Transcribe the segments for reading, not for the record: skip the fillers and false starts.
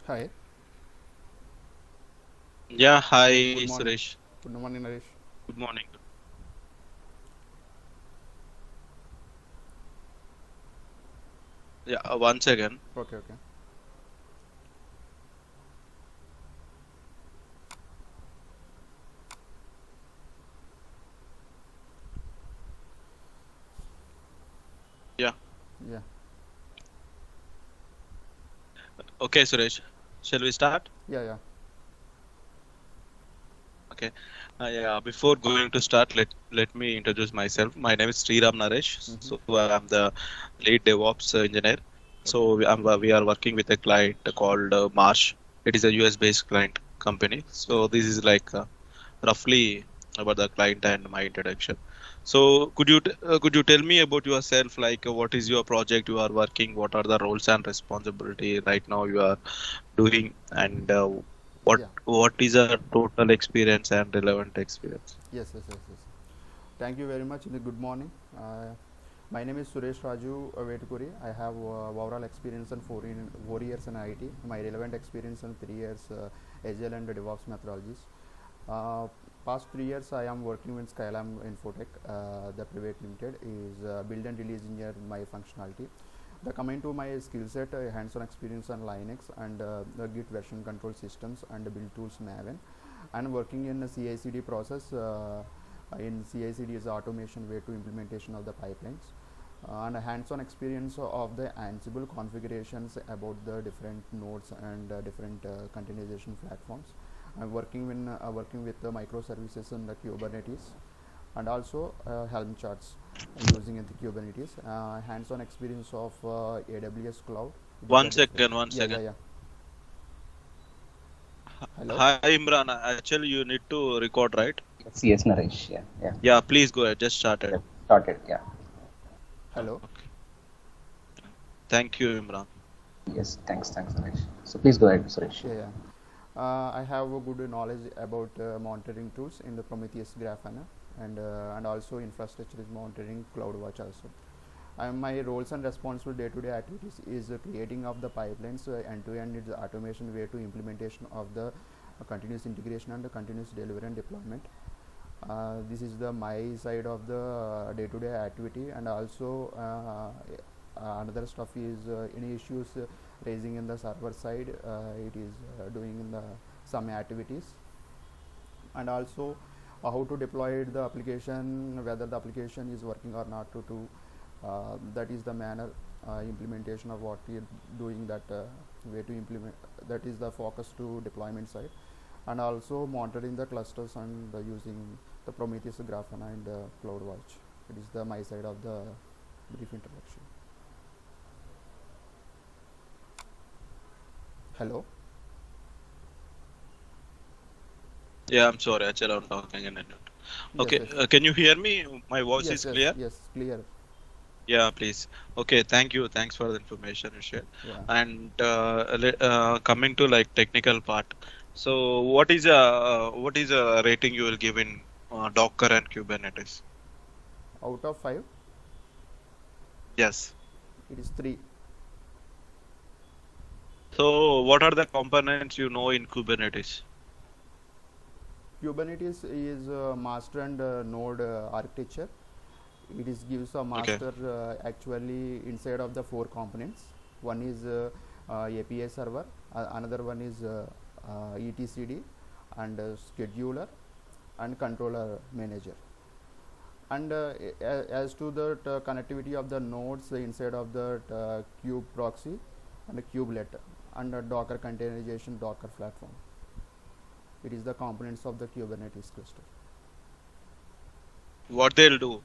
Hi. Yeah, hi Good morning. Suresh. Good morning, Naresh. Good morning. Yeah, once again. Okay, okay. Yeah. Yeah, Okay, Suresh. Shall we start? yeah, yeah. Okay. Yeah. Before going to start, let me introduce myself. My name is Sriram Naresh. Mm-hmm. So I'm the lead DevOps engineer. Okay, So we are working with a client called Marsh. It is a US based client company. So this is like roughly about the client and my introduction. So could you tell me about yourself? Like what is your project you are working? What are the roles and responsibility right now you are doing, and what yeah. what is a total experience and relevant experience? Yes, yes, yes, yes. Thank you very much. Good morning. My name is Suresh Raju Vetukuri. I have overall experience in 4 years in IT. My relevant experience in 3 years Agile and Devops methodologies. Uh, Past 3 years I am working with Skylam Infotech, the private limited is build and release engineer my functionality. The coming to my skill set, hands-on experience on Linux and the Git version control systems and the build tools Maven. And working in a CI/CD process. In CI/CD is automation way to implementation of the pipelines. And a hands-on experience of the Ansible configurations about the different nodes and different containerization platforms. I'm working with the microservices and the Kubernetes, and also Helm charts using in the Kubernetes. Hands-on experience of AWS cloud. It is the One different. second, one Yeah, yeah, second. yeah. Hello. Hi Imran. Actually, you need to record, right? Yes, yes, Naresh. Yeah, yeah. Yeah, please go ahead. Just started. Yep. Started. Yeah. Hello. Okay. Thank you, Imran. Yes. Thanks, Naresh. So please go ahead, Suresh. Yeah, yeah. I have a good knowledge about monitoring tools in the Prometheus Grafana, and also infrastructure is monitoring CloudWatch also. My roles and responsible day-to-day activities is creating of the pipelines end-to-end is automation way to implementation of the continuous integration and the continuous delivery and deployment. This is the my side of the day-to-day activity, and also another stuff is any issues raising in the server side. It is doing in the some activities, and also how to deploy the application, whether the application is working or not. To that is the manner implementation of what we are doing, that way to implement. That is the focus to deployment side, and also monitoring the clusters and using the Prometheus Grafana and CloudWatch. It is the my side of the brief introduction. Hello. Yeah, I'm sorry. Actually, I'm talking in it. Yes, Okay. yes, Can you hear me? My voice yes, is yes, clear? yes. Clear. Yeah, please. Okay, thank you. Thanks for the information you shared. Yeah. And coming to like technical part, so what is a rating you will give in Docker and Kubernetes? Out of 5, Yes. it is 3. So what are the components you know in Kubernetes? Kubernetes is master and node architecture. It is gives a Okay. master actually inside of the 4 components. One is API server, another one is etcd, and scheduler and controller manager. And as to the connectivity of the nodes inside of the kube proxy and a kubelet and docker containerization, docker platform. It is the components of the Kubernetes cluster. What they'll do?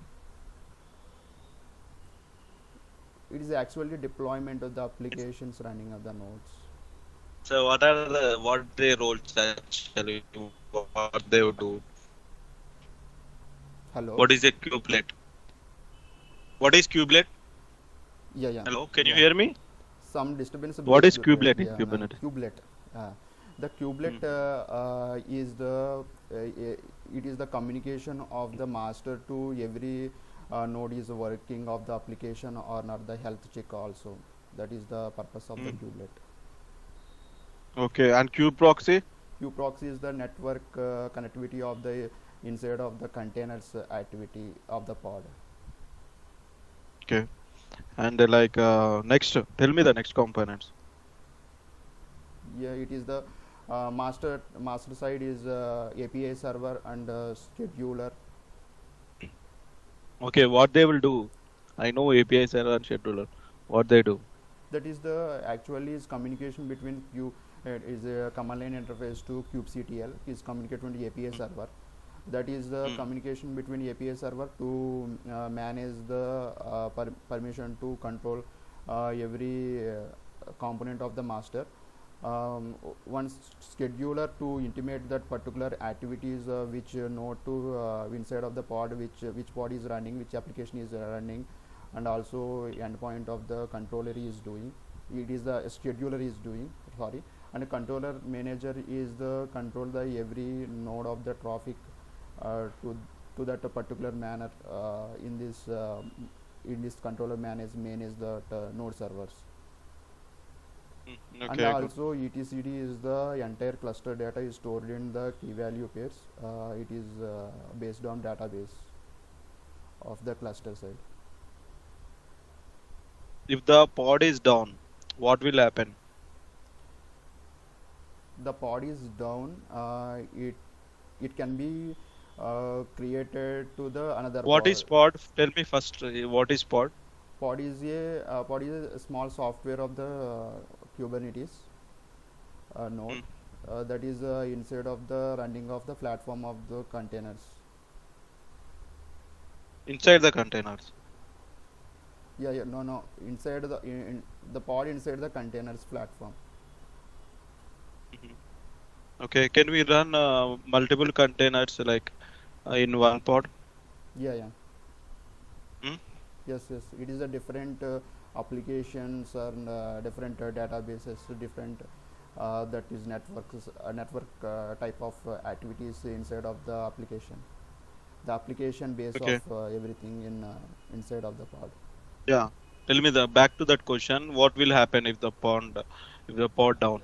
It is actually deployment of the It's, applications running of the nodes. so what their roles actually? What they would do? Hello. What is a kubelet? What is kubelet? Yeah, yeah, Hello, can you yeah. hear me? Some disturbance What is between kubelet in yeah, Kubernetes? kubelet. Uh, the kubelet Hmm. is the it is the communication of the master to every node is working of the application or not, the health check also. That is the purpose of the Hmm. kubelet. Okay, and kube proxy? Queue proxy is the network connectivity of the inside of the containers activity of the pod. Okay, and next, tell me the next components. Yeah, it is the master side is API server and scheduler. Okay, what they will do? I know API server and scheduler. What they do? That is the actually is communication between Q is a command line interface to kubectl is communicated with API server. That is the communication between API server to manage the permission to control every component of the master. One scheduler to intimate that particular activities which node to inside of the pod, which pod is running, which application is running, and also endpoint of the controller is doing. It is the scheduler is doing. Sorry, and a controller manager is the control the every node of the traffic to that particular manner in this controller manage the node servers. And Okay, good. also etcd is the entire cluster data is stored in the key value pairs. It is based on database of the cluster side. If the pod is down, what will happen? The pod is down, it can be created to the another What is pod? Tell me first, what is pod? Pod is a small software of the Kubernetes node that is inside of the running of the platform of the containers. Inside the containers. Yeah, no, inside the the pod inside the containers platform. Okay, can we run multiple containers in one pod? Yeah. Hmm? Yes. It is a different applications and different databases, different that is network type of activities inside of the application. The application base Okay. of everything in inside of the pod. Yeah. Tell me back to that question. What will happen if the pod down?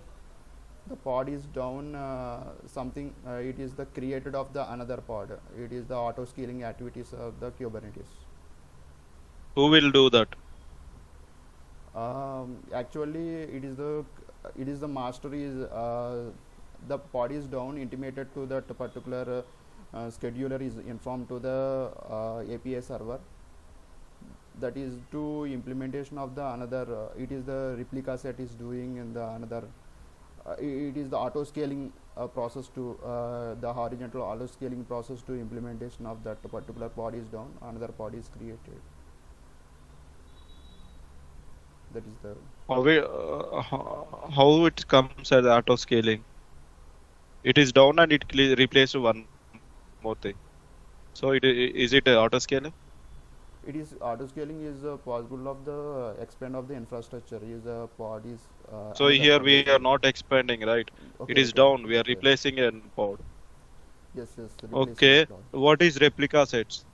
The pod is down. Something it is the created of the another pod. It is the auto scaling activities of the Kubernetes. Who will do that? Actually, it is the master is the pod is down intimated to that particular scheduler is informed to the API server. That is to implementation of the another. It is the replica set is doing in the another. It is the auto scaling process to the horizontal auto scaling process to implementation of that particular pod is down. Another pod is created. That is the How it comes as auto scaling? It is down and it replaces one more thing. So is it auto scaling? it is auto scaling is possible of the expand of the infrastructure is a pod is So another here pod we is are not expanding, right? okay, It is okay, down. We are okay. replacing a pod. Yes, replacing Okay. the pod. What is replica sets?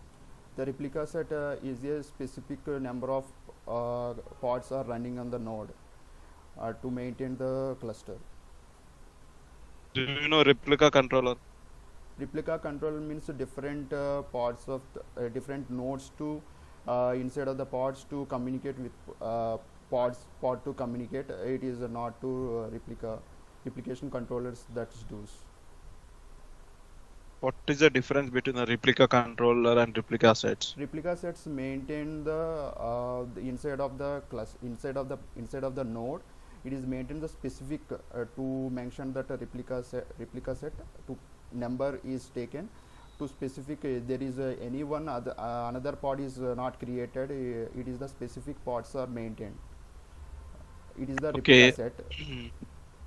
The replica set is a specific number of pods are running on the node to maintain the cluster. Do you know replica controller? Replica control means different pods of different nodes to inside of the pods to communicate with pod to communicate. It is not to replication controllers that does. What is the difference between a replica controller and replica sets? Replica sets maintain the inside of the class inside of the node. It is maintained the specific to mention that a replica set to number is taken to specific there is any one other another pod is not created. It is the specific pods are maintained. It is the Okay. replica set.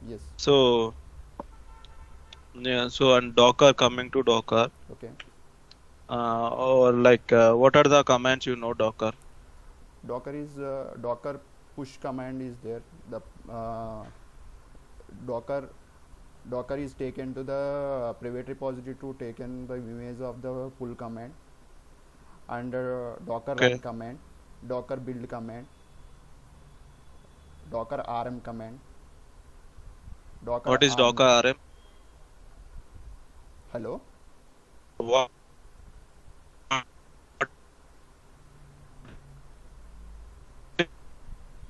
Yes. So yeah. So and Docker, coming to Docker, Okay. or what are the commands Docker? Docker push command is there. The Docker is taken to the private repository to taken the image of the pull command, and Docker Okay. run command, Docker build command, Docker rm command. Docker What is arm. Docker RM? Hello. What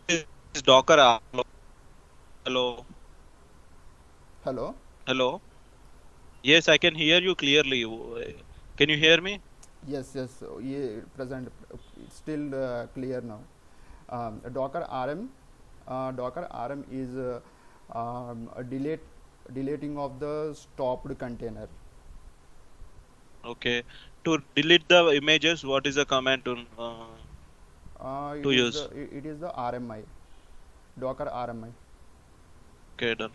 is Docker RM? Hello. Hello. Hello. Yes, I can hear you clearly. Can you hear me? Yes, yes. So, yeah, present. It's still clear now. Docker RM. Docker RM is a deleting of the stopped container. Okay. To delete the images, what is the command It to is use? the RMI. Docker RMI. Okay, done.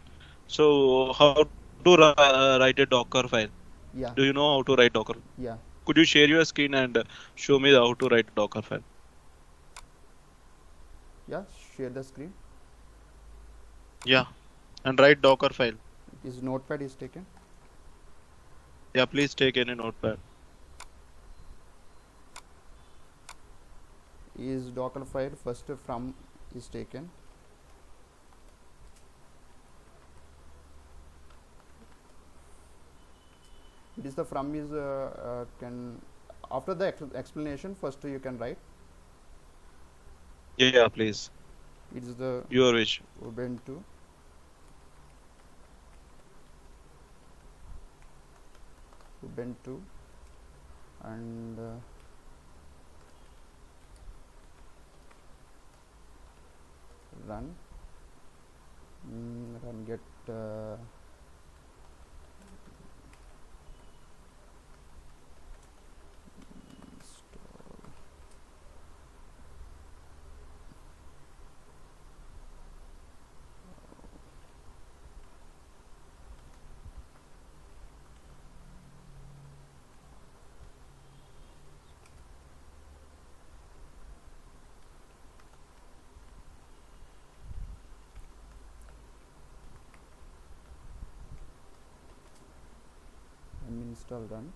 So how to write a Docker file? Yeah, Do you know how to write Docker? yeah. Could you share your screen and show me how to write Docker file? Yeah, share the screen. Yeah, and write Docker file. Is notepad is taken? Yeah, please take any notepad. Is Docker file first from is taken? It is the from is can after the explanation first you can write. Yeah, please. It is the Your wish. Ubuntu. Ubuntu and run run get install. Install run.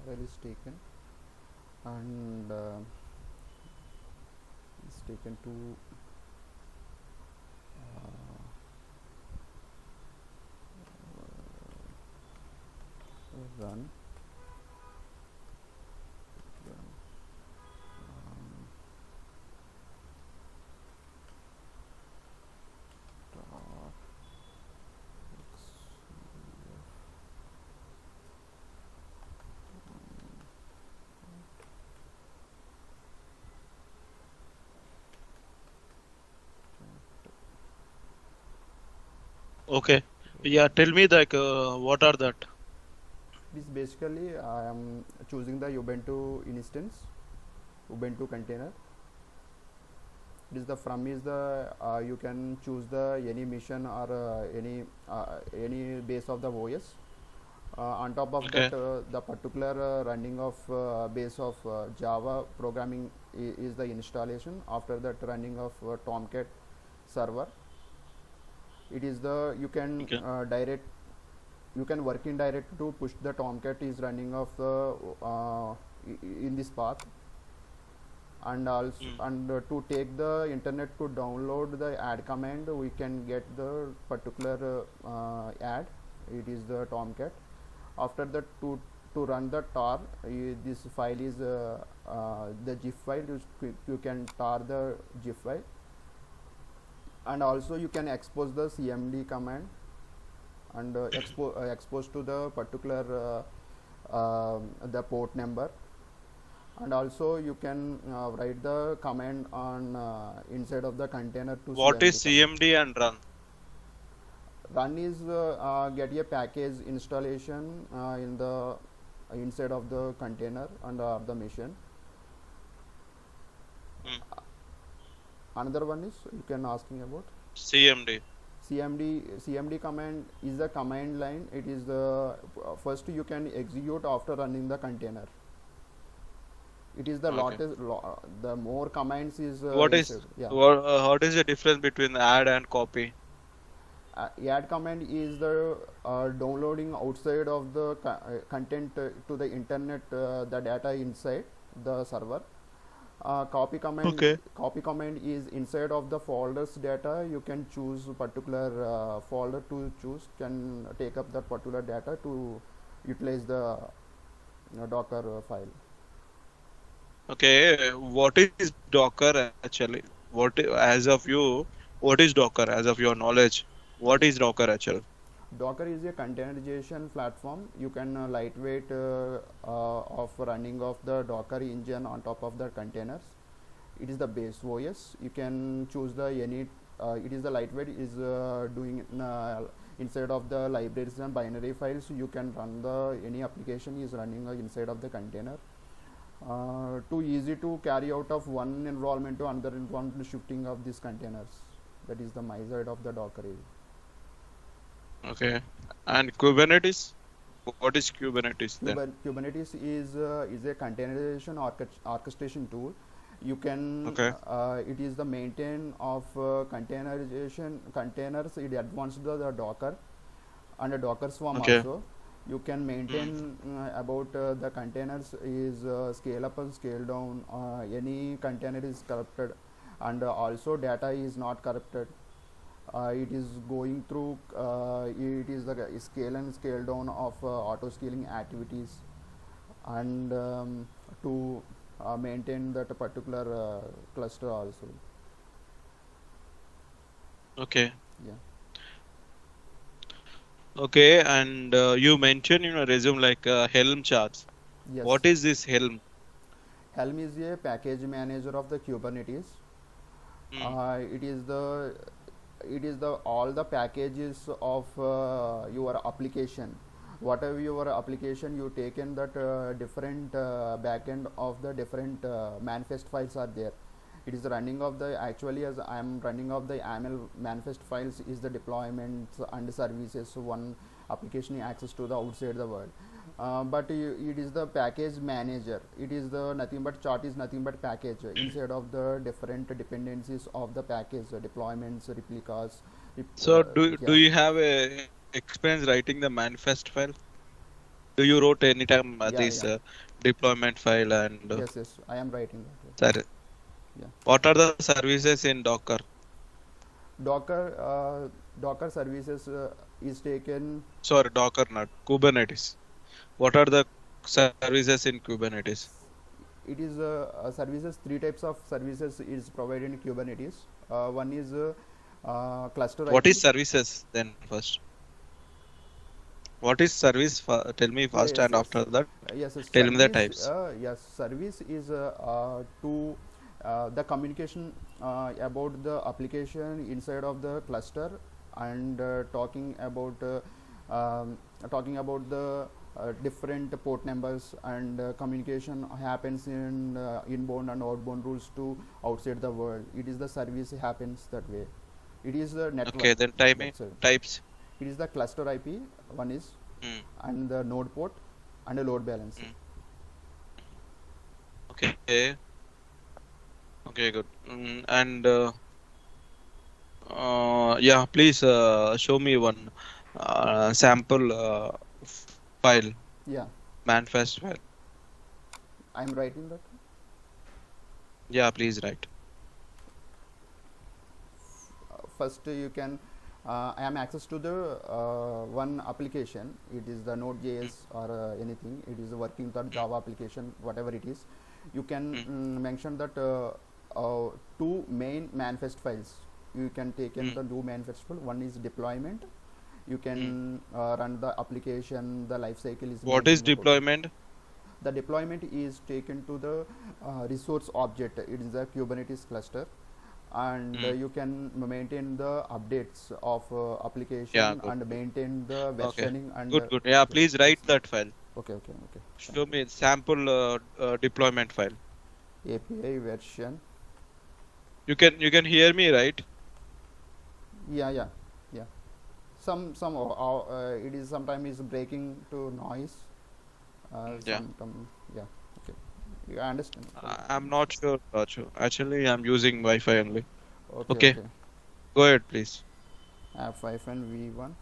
File is taken and is taken to run. Okay. Yeah, tell me like what are that? This basically I am choosing the Ubuntu instance, Ubuntu container. This the from is the you can choose the any mission or any base of the OS. On top of Okay. that, the particular running of base of Java programming is the installation. After that, running of Tomcat server. It is the you can Okay. direct you can work in direct to push the Tomcat is running of the in this path, and also to take the internet to download the add command, we can get the particular add. It is the Tomcat. After that, to run the tar, this file is the GIF file. You can tar the GIF file, and also you can expose the CMD command and expose to the particular the port number, and also you can write the command on inside of the container to What is command. CMD and run? Run is get a package installation in the inside of the container under the machine. Another one is you can asking about CMD. CMD command is the command line. It is the first you can execute after running the container. It is the the more commands is What is what is the difference between add and copy? Add command is the downloading outside of the content to the internet, the data inside the server. Copy command is inside of the folders data. You can choose particular folder to choose, can take up that particular data to utilize the Docker file. Okay, what is Docker actually? What as of you? What is Docker as of your knowledge? What is Docker actually? Docker is a containerization platform. You can lightweight of running of the Docker engine on top of the containers. It is the base OS. You can choose the any. It is the lightweight is doing inside of the libraries and binary files. You can run the any application is running inside of the container. Too easy to carry out of one environment to another environment, shifting of these containers. That is the my side of the Docker. Okay, and Kubernetes. What is Kubernetes then? Kubernetes is a containerization orchestration tool. You can it is the maintain of containerization containers. It advanced the Docker and a Docker Swarm also. You can maintain about the containers is scale up and scale down. Any container is corrupted, and also data is not corrupted. It is going through it is the scale and scale down of auto scaling activities, and to maintain that particular cluster also. Okay. Yeah. Okay, and you mentioned in your resume like Helm charts. Yes. What is this Helm? Helm is a package manager of the Kubernetes. It is the all the packages of your application. Whatever your application you taken that different backend of the different manifest files are there. It is running of the actually as I am running of the YAML manifest files is the deployments and services. So one application access to the outside the world. But it is the package manager. It is the nothing but chart is nothing but package inside of the different dependencies of the package deployments, replicas. So do you have a experience writing the manifest file? Do you wrote anytime this deployment file and? Yes, I am writing that. Sorry. Yeah. What are the services in Docker? Docker services is taken. Sorry, Docker not Kubernetes. What are the services in Kubernetes? It is services. 3 types of services is provided in Kubernetes. One is cluster. What is services then first? What is service? Tell me first, and after that, tell me the types. Yes, service is to the communication about the application inside of the cluster, and talking about the different port numbers, and communication happens in inbound and outbound rules to outside the world. It is the service happens that way. It is the network. Okay, then types. It is the cluster IP, one is, and the node port and a load balancer. Okay. Okay, good. And yeah, please show me one. sample file, Yeah, manifest file. I'm writing that. Yeah, please write. First you can I am access to the one application. It is the Node.js or anything. It is working with the Java application, whatever it is. You can mention that two main manifest files. You can take in the two manifest file. One is deployment. You can run the application. The life cycle is What is mentioned about it. deployment? The deployment is taken to the resource object. It is a Kubernetes cluster, and you can maintain the updates of Yeah, application good. and maintain the Okay. versioning and Good, good. Yeah, yes, please write that file. okay, okay, okay. Thank Show me sample deployment file. you. API version. You can hear me, right? Yeah, yeah, yeah. Some it is sometimes is breaking to noise. Yeah. Yeah. Okay. You understand? I'm not sure, Raju. Actually, I'm using Wi-Fi only. Okay, Okay, okay. go ahead, please. F-v1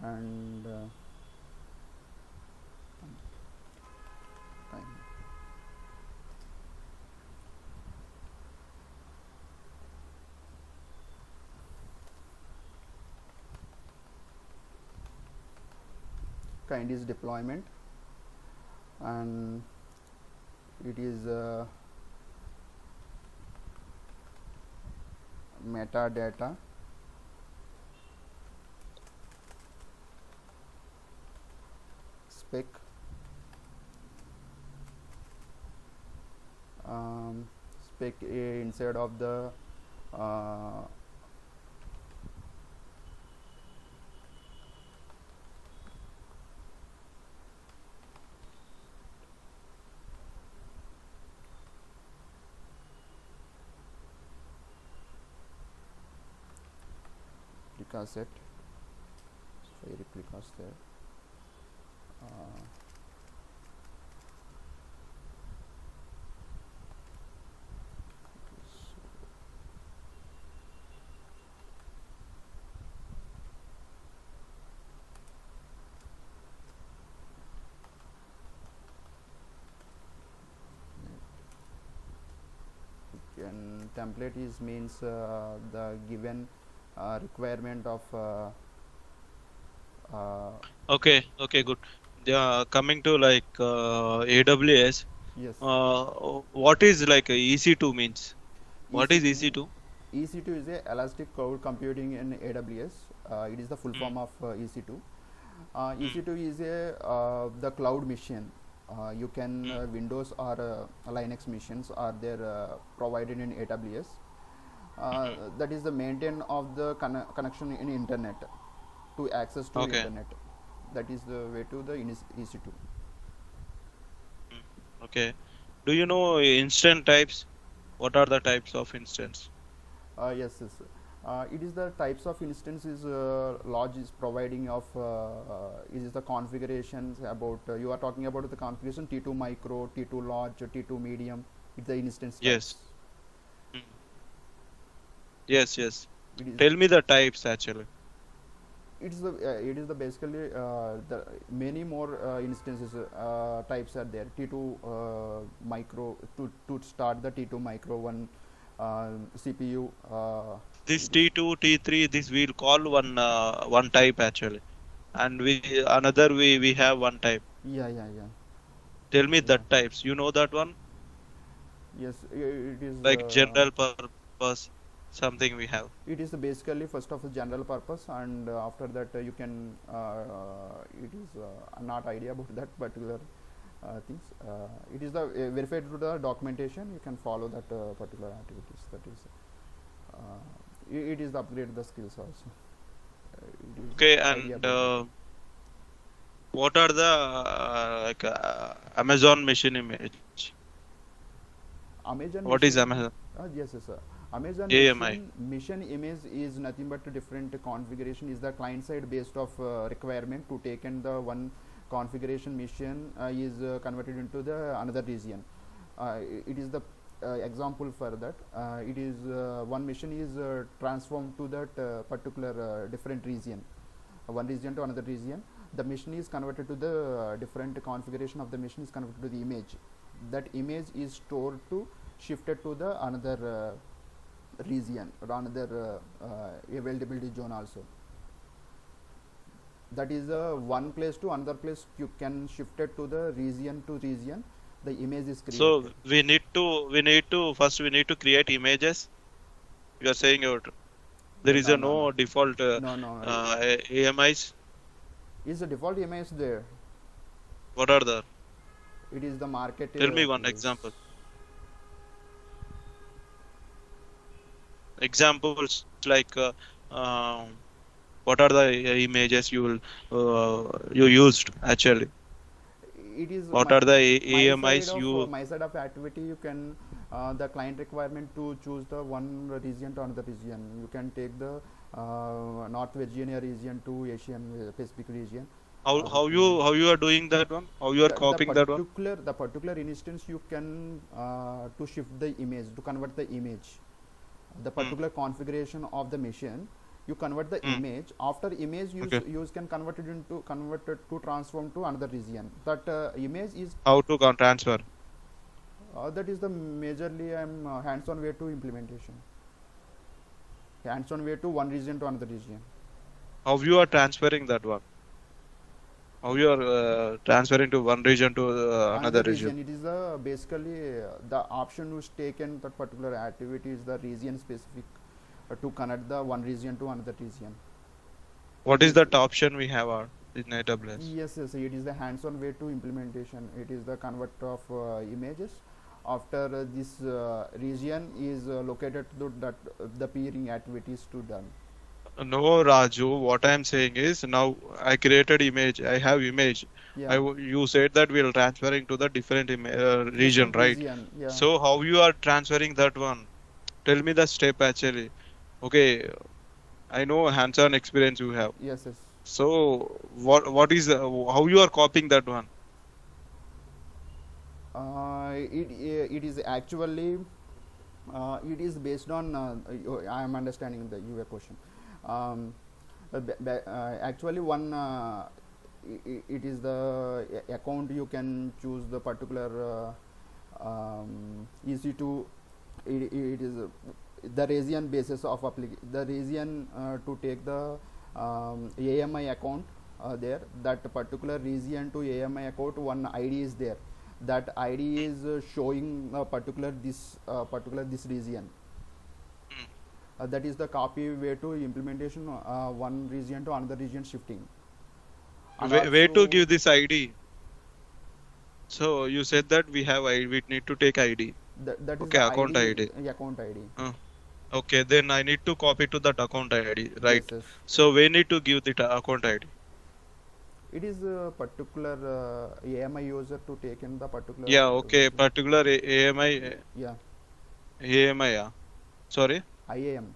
and time. Kind is deployment, and it is metadata, spec, spec inside of the uh, replica set. So replicas there. And template is means the given requirement of Okay, okay, good. Yeah, coming to like AWS, yes, what is like EC2 means? What is EC2. EC2? EC2 is a elastic cloud computing in AWS. It is the full Mm, form of EC2. mm, EC2 is a the cloud machine. You can mm, Windows or Linux machines are there provided in AWS. That is the maintain of the connection in internet to access to okay. internet. That is the way to the EC2. Mm, okay. Do you know instant types? What are the types of instance? Yes, yes. It is the types of instances lodge is providing of it is the configurations about you are talking about the configuration T2 micro, T2 large, T2 medium. It's the instance Yes. types. Mm, yes, yes. It is Tell me the types actually. it is the basically the many more instances types are there. T2 micro to start the T2 micro one CPU. This It is T2, T3, this we'll call one type actually, and we another we have one type. yeah, yeah, yeah, Tell me yeah. that types. You know that one? Yes, it is. Like general purpose, something we have. It is basically first of all general purpose, and after that you can it is not idea about that particular things. It is the verified through the documentation. You can follow that particular activities. That is it is the upgrade the skills also. It is Okay, idea and about that. what are the like Amazon machine image? Amazon What is mission. Amazon? Yes, yes, sir. Amazon AMI. mission image is nothing but a different configuration. Is the client side based of requirement to take in the one configuration mission is converted into the another region. It is the example for that. It is one machine is transformed to that particular different region, one region to another region. The machine is converted to the different configuration of the machine is converted to the image. That image is stored to shifted to the another region or another availability zone also. That is one place to another place. You can shift it to the region to region. The image is created. So we need to create images. You are saying there is no default AMIs. Is the default image there? What are the? It is the market. Tell me one example. Examples like what are the images you used actually? It is what are the AMIs my side of activity. You can the client requirement to choose the one region to another region. You can take the North Virginia region to Asian Pacific region. How you are doing that one? How you are copying that one? The particular instance you can to shift the image, to convert the image, the particular configuration of the machine. You convert the image. After image, you can convert it to transform to another region. That image is how to transfer. That is the majorly hands-on way to implementation. Hands-on way to one region to another region. How you are transferring that one? How you are transferring to one region to another region? It is basically the option which taken that particular activity is the region specific to connect the one region to another region. What is that option we have in AWS? Yes, it is the hands-on way to implementation. It is the convert of images. After this region is located to that the peering activities to done. No, Raju, what I am saying is now I created image. I have image. Yeah. You said that we are transferring to the different region, right? Yeah. So how you are transferring that one? Tell me the step actually. Okay, I know hands-on experience you have. Yes. So what is how you are copying that one? It is actually it is based on I am understanding your question. Actually one it is the account. You can choose the particular easy to it is the region basis of the region to take the AMI account there. That particular region to AMI account, one ID is there. That ID is showing particular this region. That is the copy way to implementation one region to another region shifting. Where to give this ID? So you said that we need to take ID. That is okay, account ID. Account ID. Okay, then I need to copy to that account ID, right? Yes. So we need to give the account ID. It is a particular AMI user to take in the particular. Yeah, okay, particular AMI. Yeah. AMI, yeah. Sorry. IAM.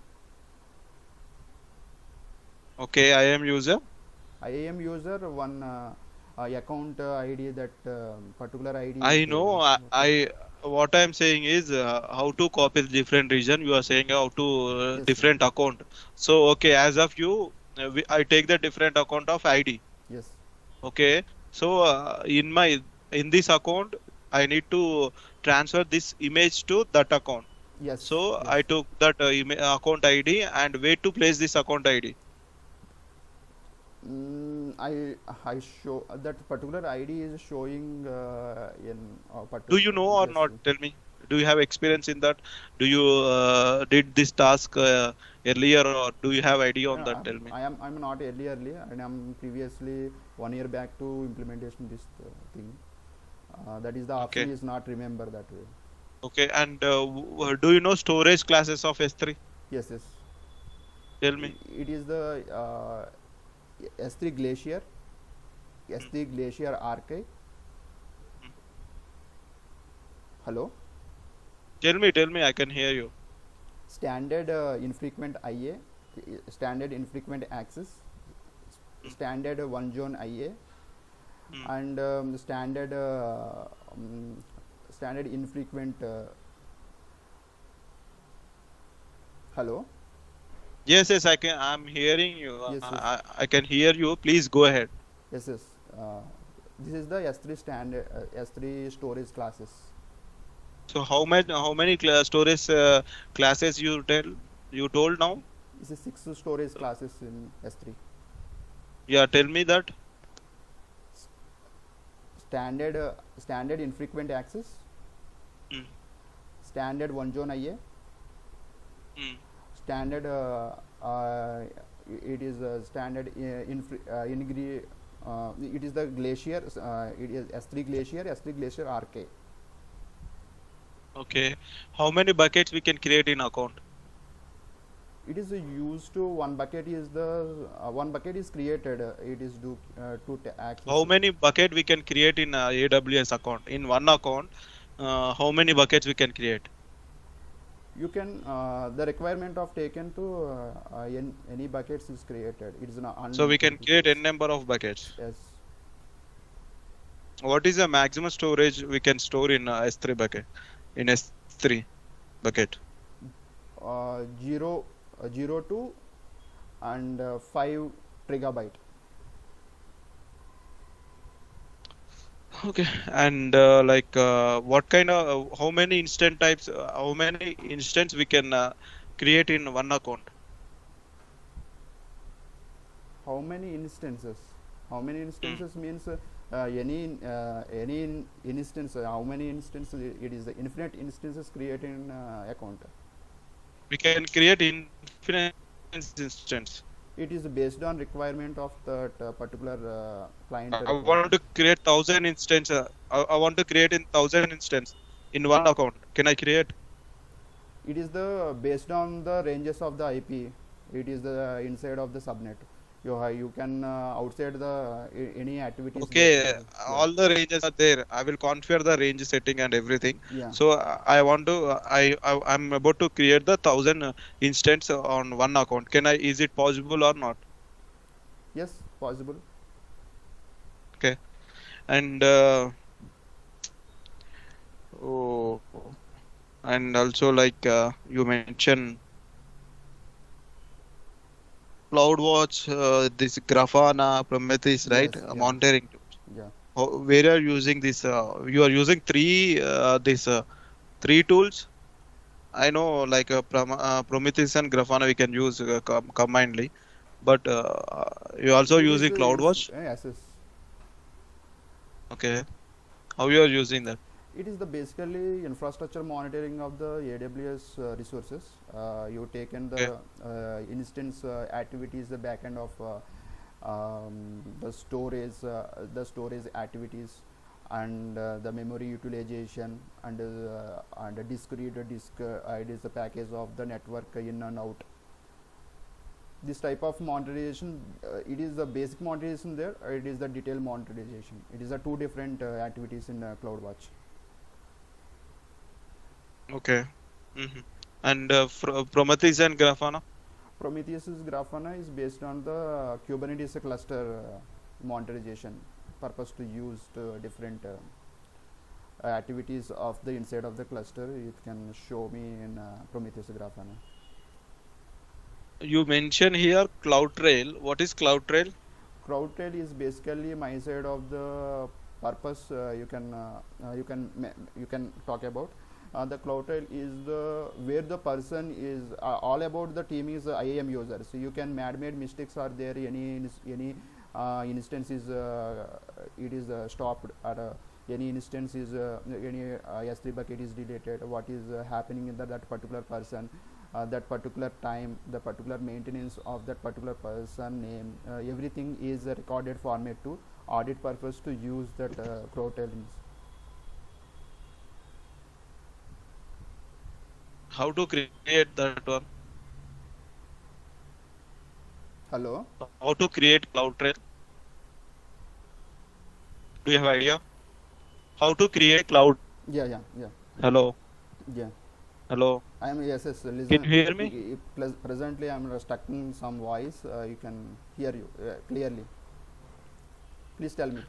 Okay, IAM user. IAM user one account ID, that particular ID. I know. What I am saying is how to copy the different region. You are saying how to Yes, different account. So okay, as of you, I take the different account of ID. Yes. Okay. So in this account, I need to transfer this image to that account. Yes. So I took that account ID and where to place this account ID. I show that particular ID is showing in particular. Do you know or not? Tell me. Do you have experience in that? Do you did this task earlier, or do you have idea on that? Tell me. I'm not earlier, and I'm previously 1 year back to implementation this thing. That is the option is not remember that way. Okay, and do you know storage classes of S3? Yes. Tell me. It is the S3 Glacier, S3 Glacier Archive. Hello. Tell me. I can hear you. Standard infrequent IA, standard infrequent access, standard one zone IA, and standard infrequent Hello. Yes, yes, I'm hearing you. Yes, yes, I can hear you. Please go ahead. yes, yes. This is the S3 standard S3 storage classes. So how many storage classes you told now? This is 6 storage classes in S3. Yeah, tell me that. Standard infrequent access, Mm, standard one zone IA, mm. standard it is standard it is the glacier, it is S3 glacier RK. Okay. How many buckets we can create in account? It is used to one bucket is the one bucket is created, it is do to access. How many bucket we can create in AWS account? In one account, how many buckets we can create? You can the requirement of taken to any buckets is created. It is not So we can unlimited create buckets. n number of buckets. Yes. What is the maximum storage we can store in S3 bucket? In S3 bucket. 0 to and 5 gigabyte. Okay. And what kind of how many instance types? How many instance we can create in one account? How many instances? How many instances means any instance. How many instances? It is the infinite instances created in account. We can create infinite instance. It is based on requirement of that particular client I requirement. want to create 1,000 instance. I want to create in 1,000 instance in one account. Can I create? It is the based on the ranges of the IP. It is the inside of the subnet. You can outside the any activities. Okay, all the ranges are there. I will configure the range setting and everything. Yeah. So I want to. I'm about to create the 1,000 instance on one account. Can I? Is it possible or not? Yes, possible. Okay. And oh, and also you mentioned CloudWatch, this Grafana, Prometheus, right? Yes, yeah, Monitoring tools. yeah. Where are you using this? You are using three tools. I know Prometheus and Grafana we can use combinedly, but you also It is using CloudWatch. yes, yes. Okay, how you are using that? It is the basically infrastructure monitoring of the AWS resources. You taken Okay. the instance activities, the backend of the storage activities, and the memory utilization, and the disk read disk. It is the package of the network in and out. This type of monetization, it is the basic monetization there, or it is the detailed monetization. It is the two different activities in CloudWatch. Okay. Mm-hmm. And Prometheus and Grafana. Prometheus Grafana is based on the Kubernetes cluster monetization purpose to use different activities of the inside of the cluster. It can show me in Prometheus Grafana. You mention here CloudTrail. What is CloudTrail? CrowdTrail is basically my side of the purpose. You can talk about. The CloudTrail is the where the person is all about the team is IAM user. So you can made mistakes are there, any instance is it is stopped, or any instance is any S3 bucket is deleted. What is happening in that particular person, that particular time, the particular maintenance of that particular person name, everything is a recorded format to audit purpose to use that CrowdTrail. How to create that one? Hello. How to create CloudTrail? Do you have idea? How to create cloud? Yeah. Hello. Yeah. Hello. I am yes. Listen. Can you hear me? Presently, I am stuck in some voice. You can hear you clearly. Please tell me.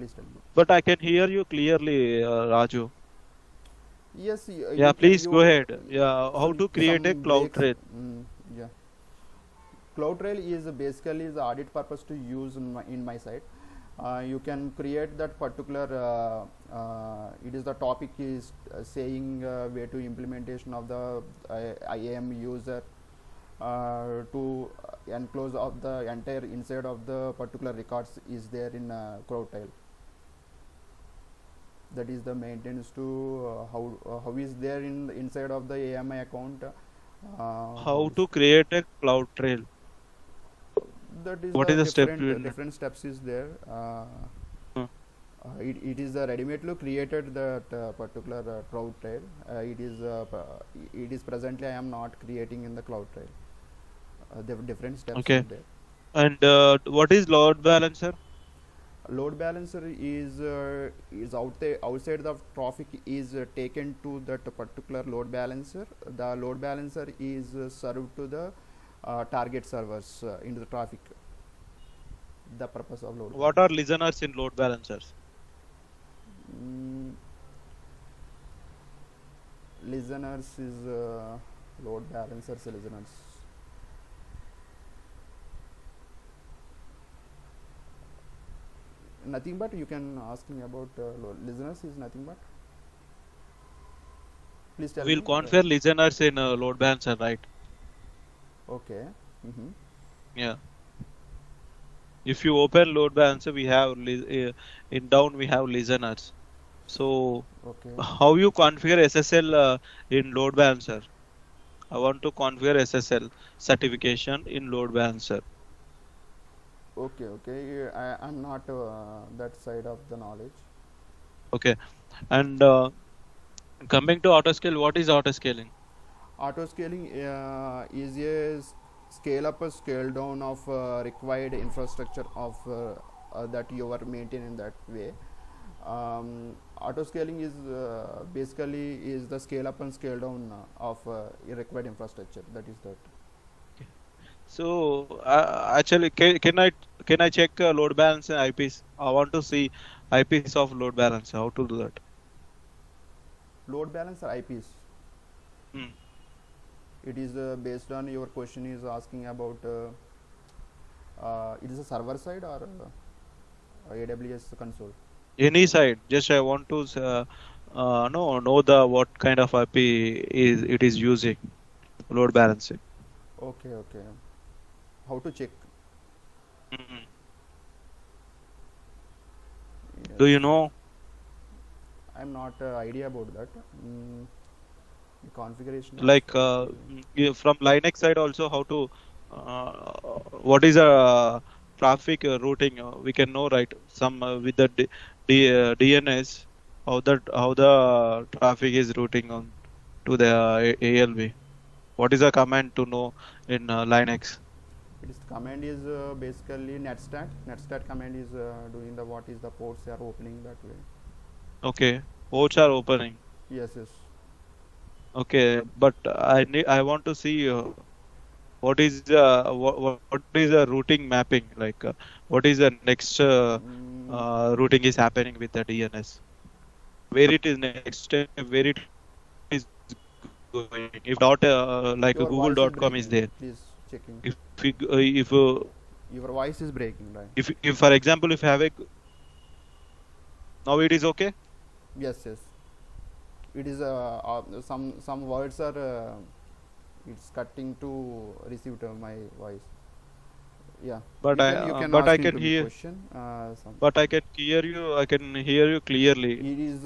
But I can hear you clearly, Raju. Yes. Yeah, please go ahead. Yeah, how to create a some breaks. CloudTrail? Yeah. CloudTrail is basically the audit purpose to use in my site. You can create that particular it is the topic is saying way to implementation of the IAM user to enclose of the entire inside of the particular records is there in CloudTrail. That is the maintenance to how is there in inside of the AMI account. How to create a cloud trail? That is What the is the step you will different steps is there. Hmm. It is ready-made to created that particular cloud trail. It is presently I am not creating in the cloud trail. The different steps Okay. is there. And what is load balancer? Load balancer is outside the traffic is taken to that particular load balancer. The load balancer is served to the target servers into the traffic. The purpose of load. What are listeners in load balancers? Listeners is load balancers listeners. Nothing but you can ask me about listeners is nothing but. Please tell We'll me. configure listeners in load balancer, right? Okay. Yeah. If you open load balancer, we have in down we have listeners. So Okay. how you configure SSL in load balancer? I want to configure SSL certification in load balancer. Okay. I'm not that side of the knowledge. Okay. And coming to autoscale, what is autoscaling? Auto scaling is a scale up or scale down of required infrastructure of that you are maintaining that way. Auto scaling is basically is the scale up and scale down of required infrastructure. That is that. So actually, can I check load balancer IPs? I want to see IPs of load balancer. How to do that? Load balancer IPs. Hmm. It is based on your question is asking about it is a server side or AWS console. Any side. Just I want to know the what kind of IP it is using load balancing. Okay. How to check? Mhm. Yes. Do you know? I'm not idea about that. Configuration. Like from Linux side also how to what is a traffic routing we can know, right? Some with the DNS how the traffic is routing on to the ALV. What is the command to know in Linux? It is command is basically netstat. Netstat command is doing the what is the ports they are opening that way. Okay, ports are opening. Yes. Okay, but I want to see what is the routing mapping, like what is the next routing is happening with the DNS, where it is next step, where it is going. If not like Your voice is google.com is breaking. there, Please checking. if Your voice is breaking, right? if for example if I have a now it is okay. Yes. It is some words are it's cutting to receive my voice. Yeah. But You can but ask I me can to hear, question. but I can hear you. I can hear you clearly. It is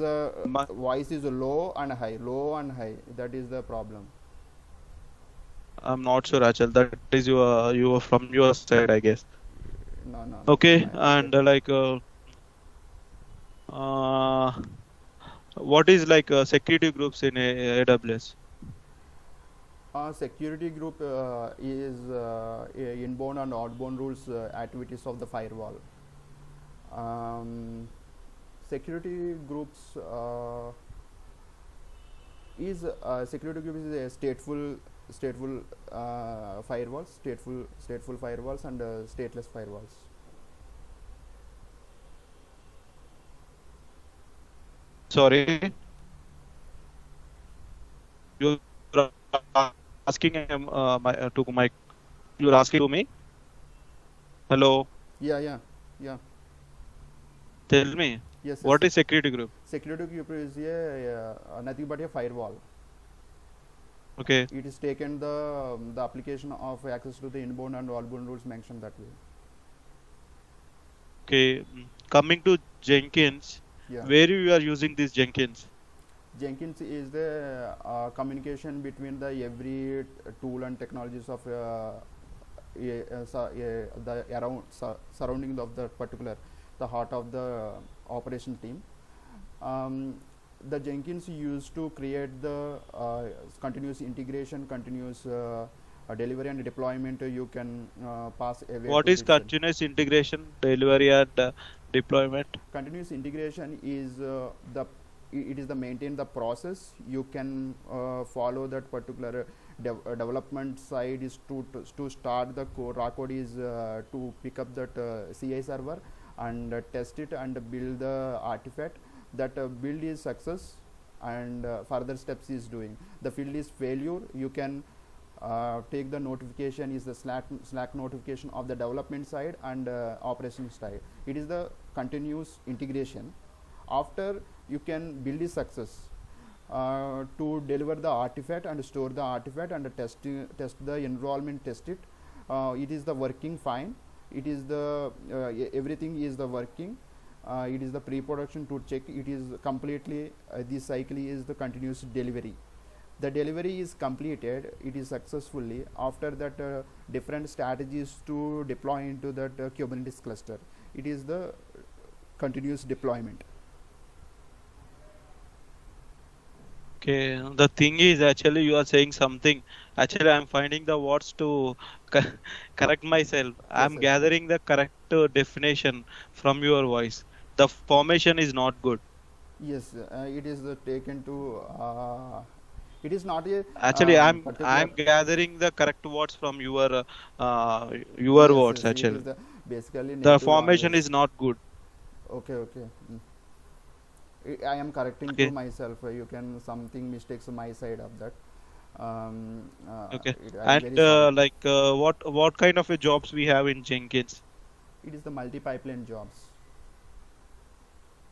voice is low and high. That is the problem. I'm not sure, Achal. That is you are from your side, I guess. No. Okay, and uh, what is like security groups in AWS? Security group is inbound and outbound rules activities of the firewall. Security groups is security group is a stateful firewalls, stateful firewalls and stateless firewalls. Sorry, you are asking to my You're asking to me? Hello, Yeah. tell me. Yes. What is security group? Security group is nothing but a firewall. Okay. It is taken the application of access to the inbound and outbound rules mentioned that way. Okay. Coming to Jenkins, Yeah. where you are using this Jenkins? Jenkins is the communication between the every tool and technologies of the around surrounding of the particular the heart of the operation team. The Jenkins used to create the continuous integration, continuous delivery and deployment. You can pass away What to is the shell. continuous integration, delivery, and deployment? Continuous integration is it is the maintain the process. You can follow that particular development side is to start the code. Raw code is to pick up that CI server and test it and build the artifact. That build is success and further steps is doing. The field is failure. You can take the notification is the Slack notification of the development side and operation side. It is the continuous integration. After you can build the success to deliver the artifact and store the artifact and test the enrollment, test it. It is the working fine. It is the everything is the working. It is the pre-production to check. It is completely this cycle is the continuous delivery. The delivery is completed, it is successfully. After that different strategies to deploy into that Kubernetes cluster. It is the continuous deployment. Okay, the thing is actually you are saying something. Actually, I'm finding the words to correct myself. I'm Yes. gathering the correct definition from your voice. The formation is not good. Yes, it is taken to it is not a Actually, particular. I'm gathering the correct words from your Yes, words. it is Actually, the basically the native formation language. is not good. Okay. I am correcting to Okay, myself. You can something mistakes on my side of that. okay. I am And very sorry. what kind of a jobs we have in Jenkins? It is the multi-pipeline jobs.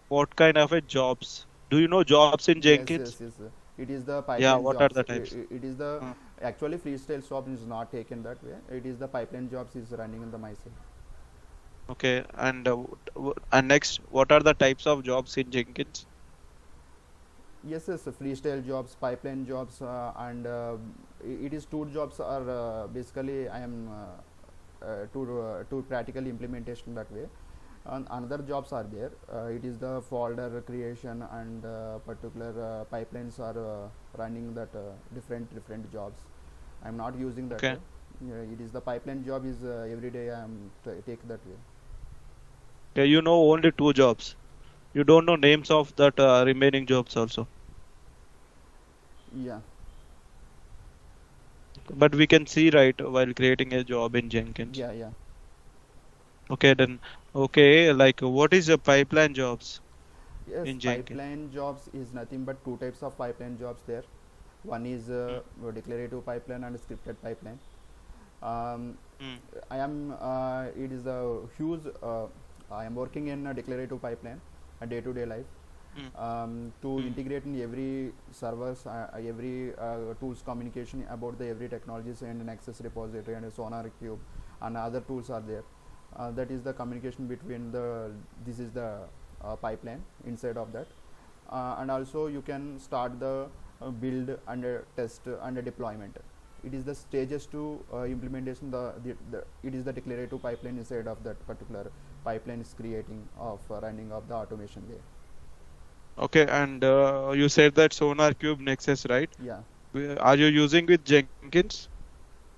What kind of a jobs? Do you know jobs in Jenkins? Yes. It is the Yeah, pipeline what are jobs. the types? It is the Uh, actually freestyle jobs is not taken that way. It is the pipeline jobs is running in the myself. Okay, and and next, what are the types of jobs in Jenkins? Yes, freestyle jobs, pipeline jobs, and it is two jobs are basically I am to practical implementation that way. And another jobs are there. It is the folder creation and particular pipelines are running that different jobs. I am not using that Okay, way. It is the pipeline job is every day I am take that way. okay, you know only two jobs. You don't know names of that remaining jobs also. Yeah. But we can see right while creating a job in Jenkins. Yeah. Okay, then okay, like what is the pipeline jobs Yes, in Jenkins? pipeline jobs is nothing but two types of pipeline jobs there. One is Mm, declarative pipeline and scripted pipeline. Um, mm, I am it is a huge. I am working in a declarative pipeline, a day-to-day life. mm, To mm. integrate in every servers, every tools communication about the every technologies and an access repository and a Sonar cube and other tools are there. That is the communication between the this is the pipeline inside of that, and also you can start the build and test and deployment. It is the stages to implementation. The it is the declarative pipeline inside of that particular pipeline is creating of running of the automation there. Okay, and you said that Sonar Cube Nexus, right? Yeah. Are you using with Jenkins?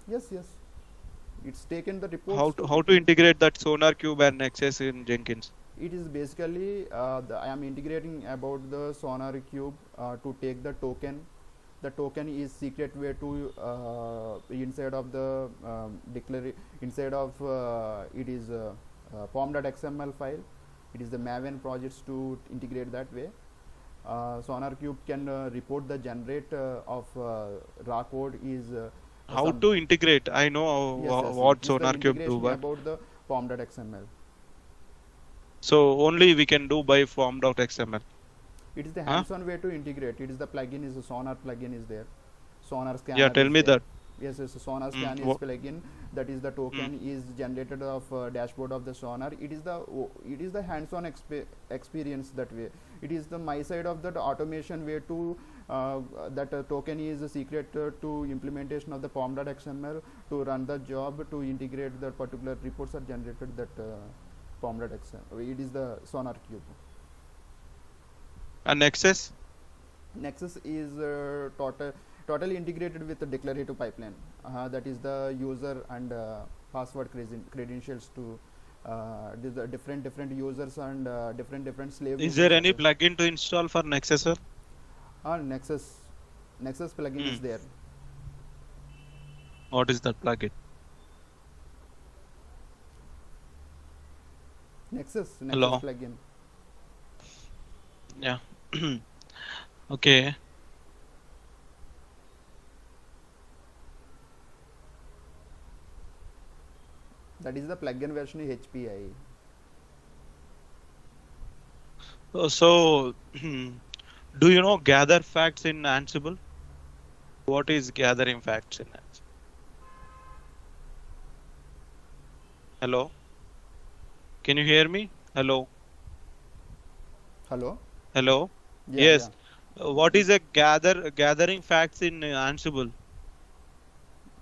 Yes. It's taken the How reports to to. how to integrate that Sonar Cube and Nexus in Jenkins? It is basically I am integrating about the Sonar cube to take the token. The token is secret way to inside of the declare inside of it is form.xml file. It is the Maven projects to integrate that way. Sonar cube can report the generate of raw code is How some to integrate? I know what it is the Sonar Cube do, integration but about the form.xml. so only we can do by form.xml. It is the Huh? hands-on way to integrate. It is the plugin is the Sonar plugin is there. Sonar Yeah, scanner tell is me there. that. Yes, yes. Sonar Mm, scan is wha- plugin. That is the mm. token is generated of dashboard of the Sonar. It is the hands-on experience that way. It is the my side of that automation way to that token is a secret to implementation of the form.xml to run the job to integrate the particular reports are generated that form.xml. It is the Sonar cube. And Nexus? Nexus is totally integrated with the declarative pipeline. That is the user and password credentials to the different users and different slave Is users there are any there. plugin to install for Nexus, sir? Nexus plugin is Mm. there. What is that plugin? Nexus Hello? plugin. Yeah. Okay. That is the plugin version HPI. So, do you know gather facts in Ansible? What is gathering facts in Ansible? Hello? Can you hear me? Hello? Hello. Hello? Yeah, yeah, Yes. What is a gathering facts in Ansible?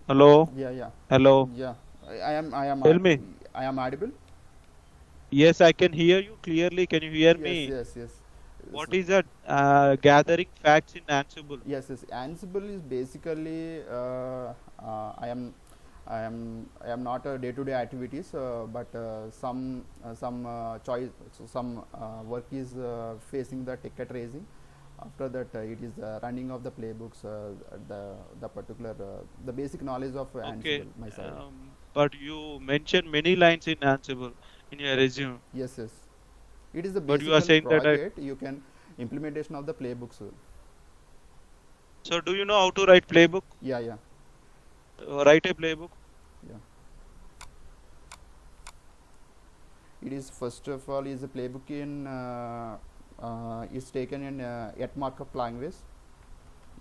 Hello? yeah, yeah, Hello? yeah. I am Tell me. I am audible. Yes, I can hear you clearly. Can you hear Yes, me? yes, yes. What So, is that gathering facts in Ansible? yes, yes. Ansible is basically I am not a day-to-day activities, but some choice, some work is facing the ticket raising. After that, it is running of the playbooks, the particular the basic knowledge of Okay. Ansible. My side. But you mentioned many lines in Ansible in your resume. Yes, yes. It is the But you are basic saying that project. You can implementation of the playbooks. so do you know how to write playbook? Yeah, yeah, Write a playbook. yeah. It is first of all is a playbook in is taken in at markup language.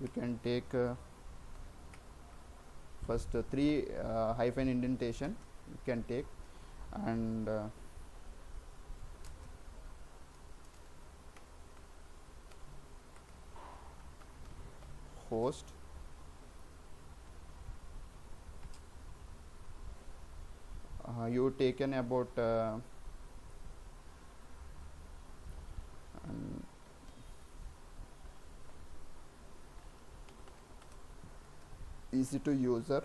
You can take first three hyphen indentation. You can take and host. You taken about um, easy to user.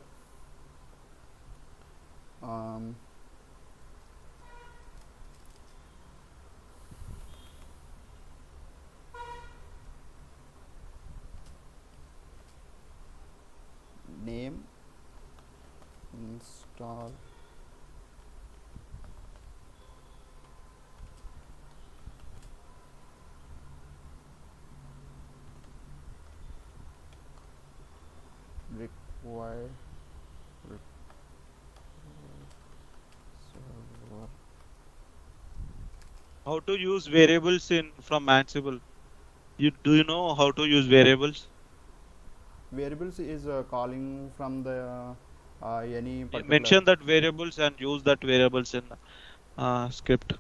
Um, name install require server. How to use variables in from Ansible? Do you know how to use variables? Variables is calling from the any particular. Mention that variables and use that variables in script.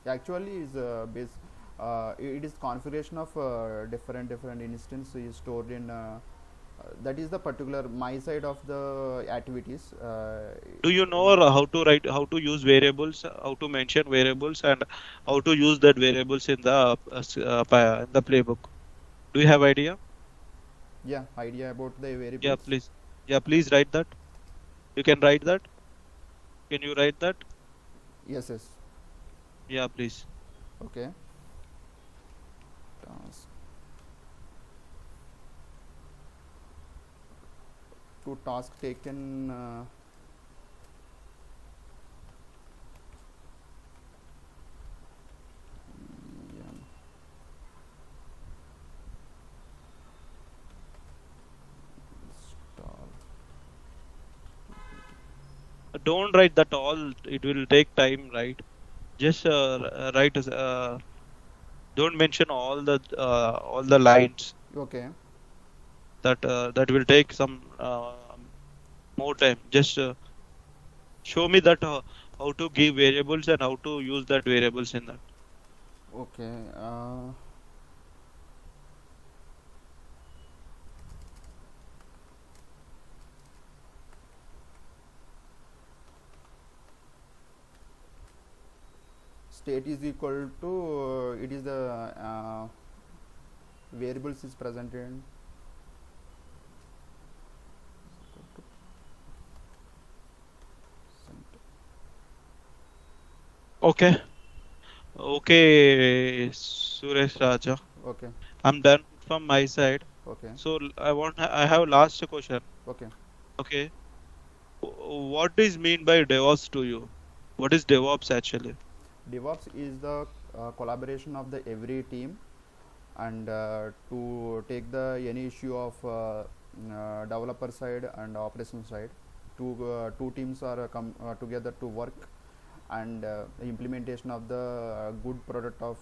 Actually is it is configuration of different instance is stored in that is the particular my side of the activities. Do you know how to write, how to use variables, how to mention variables, and how to use that variables in the playbook? Do you have idea? Yeah, idea about the Yeah, variables. please. Yeah, please write that. You can write that. Can you write that? Yes, yes. Yeah, please. Okay. Task. To task taken yeah. don't write that all. It will take time, right? Just write. Don't mention all the lines. Okay. That will take some more time. Just show me that how to give variables and how to use that variables in that. Okay. State is equal to it is the variables is presented. Okay. Okay, Suresh Raja. Okay. I'm done from my side. Okay. So I have last question. Okay. Okay. What is mean by DevOps to you? What is DevOps actually? DevOps is the collaboration of the every team, and to take the any issue of developer side and operation side. Two teams are together to work, and implementation of the good product of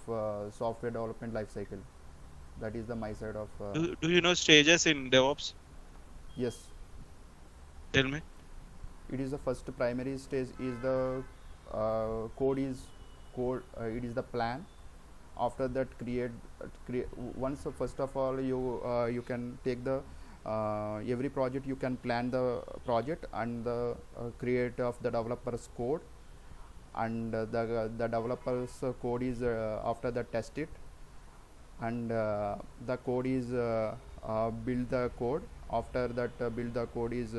software development life cycle. That is the my side of Do you know stages in DevOps? yes. Tell me. It is the first primary stage is the code. It is the plan. After that, create once first of all you can take the every project, you can plan the project and the create of the developer's code, and the developer's code is after that test it, and the code is build the code. After that build the code is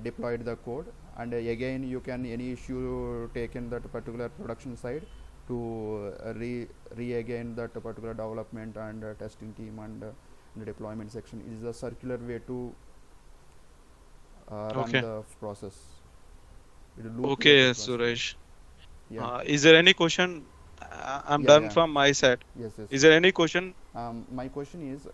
deployed the code, and again you can any issue take in that particular production side to re again that particular development and testing team and the deployment section. It is a circular way to run Okay. the process. It will loop Okay, like process. Suresh. Yeah. Is there any question? I'm Yeah, done yeah. from my side. Yes, yes. Is there any question? My question is